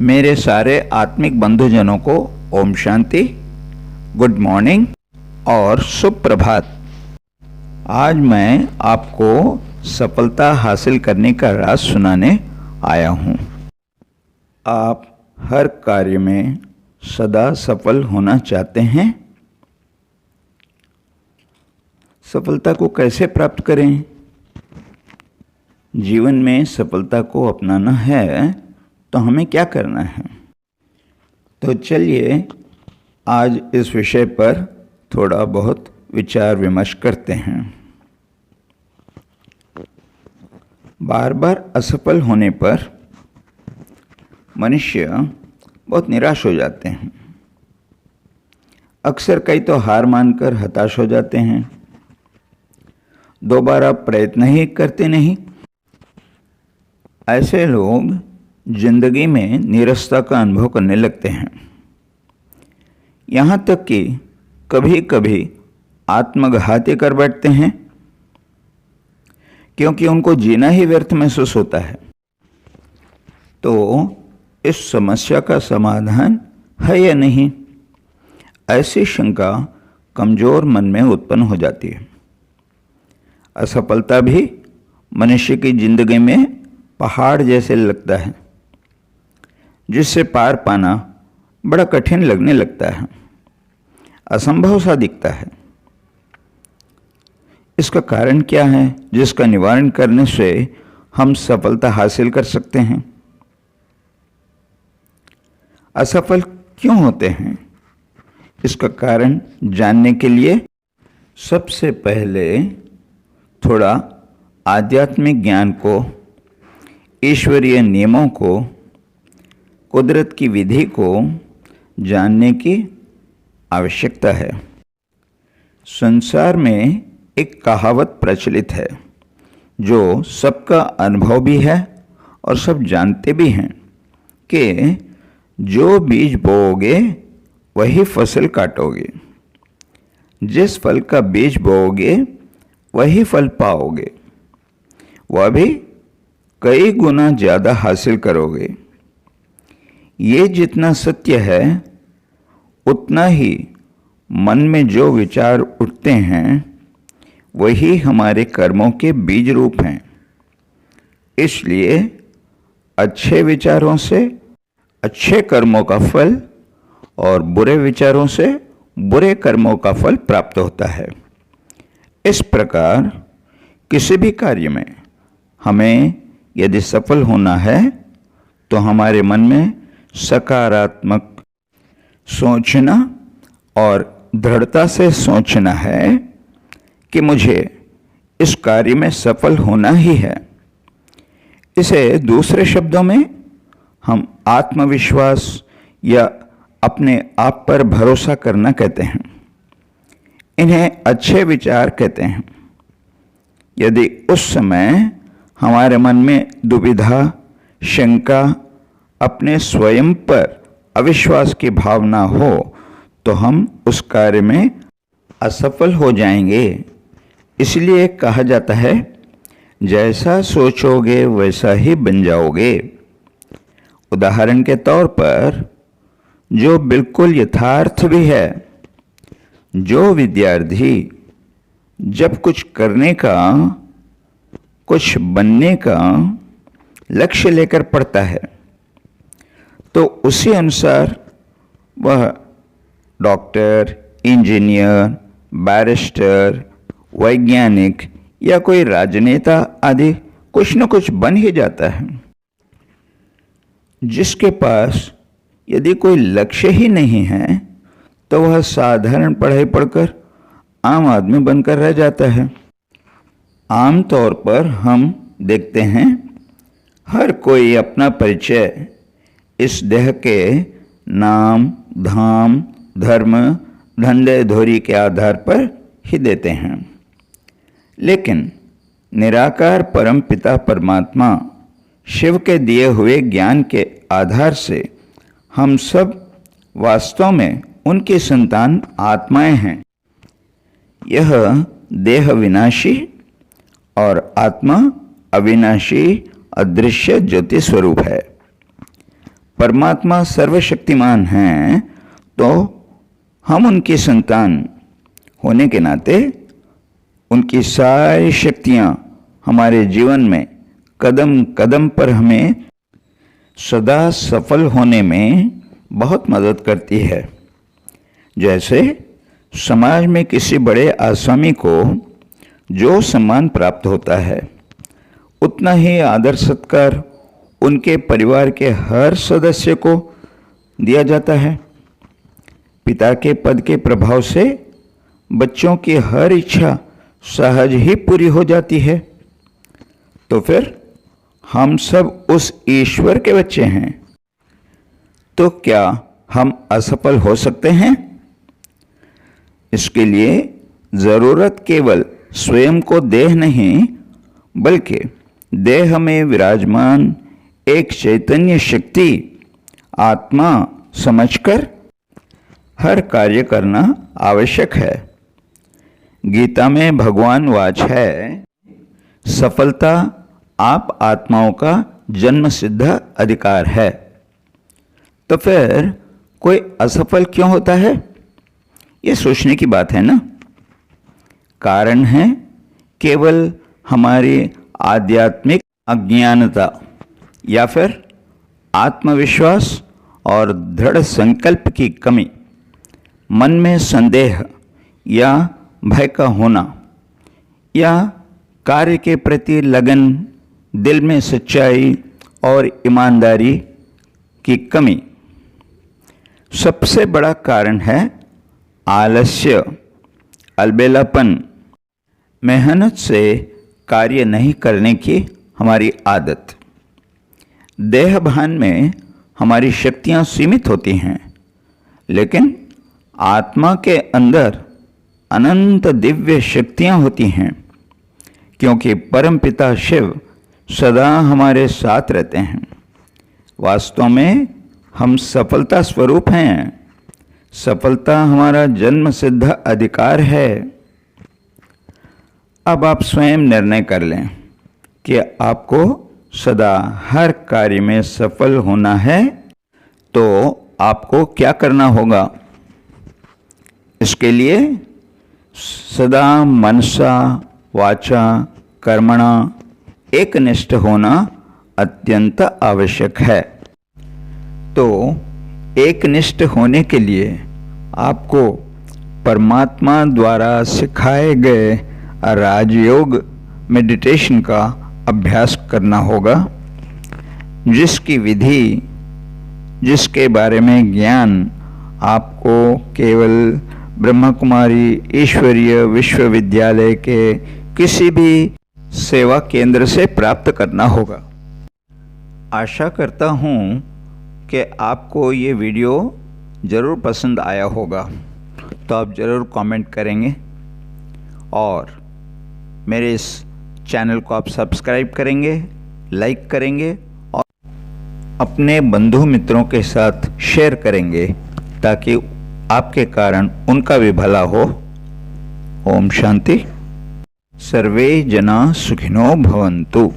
मेरे सारे आत्मिक बंधुजनों को ओम शांति, गुड मॉर्निंग और सुप्रभात। आज मैं आपको सफलता हासिल करने का राज सुनाने आया हूँ। आप हर कार्य में सदा सफल होना चाहते हैं। सफलता को कैसे प्राप्त करें? जीवन में सफलता को अपनाना है तो हमें क्या करना है? तो चलिए आज इस विषय पर थोड़ा बहुत विचार विमर्श करते हैं। बार बार असफल होने पर मनुष्य बहुत निराश हो जाते हैं। अक्सर कई तो हार मानकर हताश हो जाते हैं। दोबारा प्रयत्न ही करते नहीं। ऐसे लोग जिंदगी में निराशा का अनुभव करने लगते हैं। यहाँ तक कि कभी कभी आत्मघाती कर बैठते हैं, क्योंकि उनको जीना ही व्यर्थ महसूस होता है। तो इस समस्या का समाधान है या नहीं, ऐसी शंका कमजोर मन में उत्पन्न हो जाती है। असफलता भी मनुष्य की जिंदगी में पहाड़ जैसे लगता है, जिससे पार पाना बड़ा कठिन लगने लगता है, असंभव सा दिखता है। इसका कारण क्या है जिसका निवारण करने से हम सफलता हासिल कर सकते हैं? असफल क्यों होते हैं, इसका कारण जानने के लिए सबसे पहले थोड़ा आध्यात्मिक ज्ञान को, ईश्वरीय नियमों को, कुदरत की विधि को जानने की आवश्यकता है। संसार में एक कहावत प्रचलित है जो सबका अनुभव भी है और सब जानते भी हैं कि जो बीज बोओगे वही फसल काटोगे, जिस फल का बीज बोओगे वही फल पाओगे, वह भी कई गुना ज़्यादा हासिल करोगे। ये जितना सत्य है उतना ही मन में जो विचार उठते हैं वही हमारे कर्मों के बीज रूप हैं। इसलिए अच्छे विचारों से अच्छे कर्मों का फल और बुरे विचारों से बुरे कर्मों का फल प्राप्त होता है। इस प्रकार किसी भी कार्य में हमें यदि सफल होना है तो हमारे मन में सकारात्मक सोचना और दृढ़ता से सोचना है कि मुझे इस कार्य में सफल होना ही है। इसे दूसरे शब्दों में हम आत्मविश्वास या अपने आप पर भरोसा करना कहते हैं। इन्हें अच्छे विचार कहते हैं। यदि उस समय हमारे मन में दुविधा, शंका, अपने स्वयं पर अविश्वास की भावना हो तो हम उस कार्य में असफल हो जाएंगे। इसलिए कहा जाता है, जैसा सोचोगे वैसा ही बन जाओगे। उदाहरण के तौर पर, जो बिल्कुल यथार्थ भी है, जो विद्यार्थी जब कुछ करने का, कुछ बनने का लक्ष्य लेकर पढ़ता है तो उसी अनुसार वह डॉक्टर, इंजीनियर, बैरिस्टर, वैज्ञानिक या कोई राजनेता आदि कुछ न कुछ बन ही जाता है। जिसके पास यदि कोई लक्ष्य ही नहीं है तो वह साधारण पढ़ाई पढ़कर आम आदमी बनकर रह जाता है। आम तौर पर हम देखते हैं हर कोई अपना परिचय इस देह के नाम, धाम, धर्म, धंधे धोरी के आधार पर ही देते हैं। लेकिन निराकार परम पिता परमात्मा शिव के दिए हुए ज्ञान के आधार से हम सब वास्तव में उनकी संतान आत्माएं हैं। यह देह विनाशी और आत्मा अविनाशी अदृश्य ज्योति स्वरूप है। परमात्मा सर्वशक्तिमान हैं, तो हम उनकी संतान होने के नाते उनकी सारी शक्तियाँ हमारे जीवन में कदम कदम पर हमें सदा सफल होने में बहुत मदद करती है। जैसे समाज में किसी बड़े आसामी को जो सम्मान प्राप्त होता है, उतना ही आदर सत्कार उनके परिवार के हर सदस्य को दिया जाता है। पिता के पद के प्रभाव से बच्चों की हर इच्छा सहज ही पूरी हो जाती है। तो फिर हम सब उस ईश्वर के बच्चे हैं, तो क्या हम असफल हो सकते हैं? इसके लिए जरूरत केवल स्वयं को देह नहीं, बल्कि देह में विराजमान एक चैतन्य शक्ति आत्मा समझकर हर कार्य करना आवश्यक है। गीता में भगवान वाच है, सफलता आप आत्माओं का जन्म सिद्ध अधिकार है। तो फिर कोई असफल क्यों होता है? ये सोचने की बात है ना। कारण है केवल हमारी आध्यात्मिक अज्ञानता या फिर आत्मविश्वास और दृढ़ संकल्प की कमी, मन में संदेह या भय का होना, या कार्य के प्रति लगन, दिल में सच्चाई और ईमानदारी की कमी। सबसे बड़ा कारण है आलस्य, अलबेलापन, मेहनत से कार्य नहीं करने की हमारी आदत। देह भान में हमारी शक्तियां सीमित होती हैं, लेकिन आत्मा के अंदर अनंत दिव्य शक्तियां होती हैं, क्योंकि परमपिता शिव सदा हमारे साथ रहते हैं। वास्तव में हम सफलता स्वरूप हैं। सफलता हमारा जन्म सिद्ध अधिकार है। अब आप स्वयं निर्णय कर लें कि आपको सदा हर कार्य में सफल होना है, तो आपको क्या करना होगा? इसके लिए सदा मनसा वाचा कर्मणा एकनिष्ठ होना अत्यंत आवश्यक है। तो एकनिष्ठ होने के लिए आपको परमात्मा द्वारा सिखाए गए राजयोग मेडिटेशन का अभ्यास करना होगा, जिसकी विधि, जिसके बारे में ज्ञान आपको केवल ब्रह्मा कुमारी ईश्वरीय विश्वविद्यालय के किसी भी सेवा केंद्र से प्राप्त करना होगा। आशा करता हूँ कि आपको ये वीडियो ज़रूर पसंद आया होगा, तो आप ज़रूर कमेंट करेंगे और मेरे इस चैनल को आप सब्सक्राइब करेंगे, लाइक करेंगे और अपने बंधु मित्रों के साथ शेयर करेंगे, ताकि आपके कारण उनका भी भला हो। ओम शांति। सर्वे जना सुखिनो भवन्तु।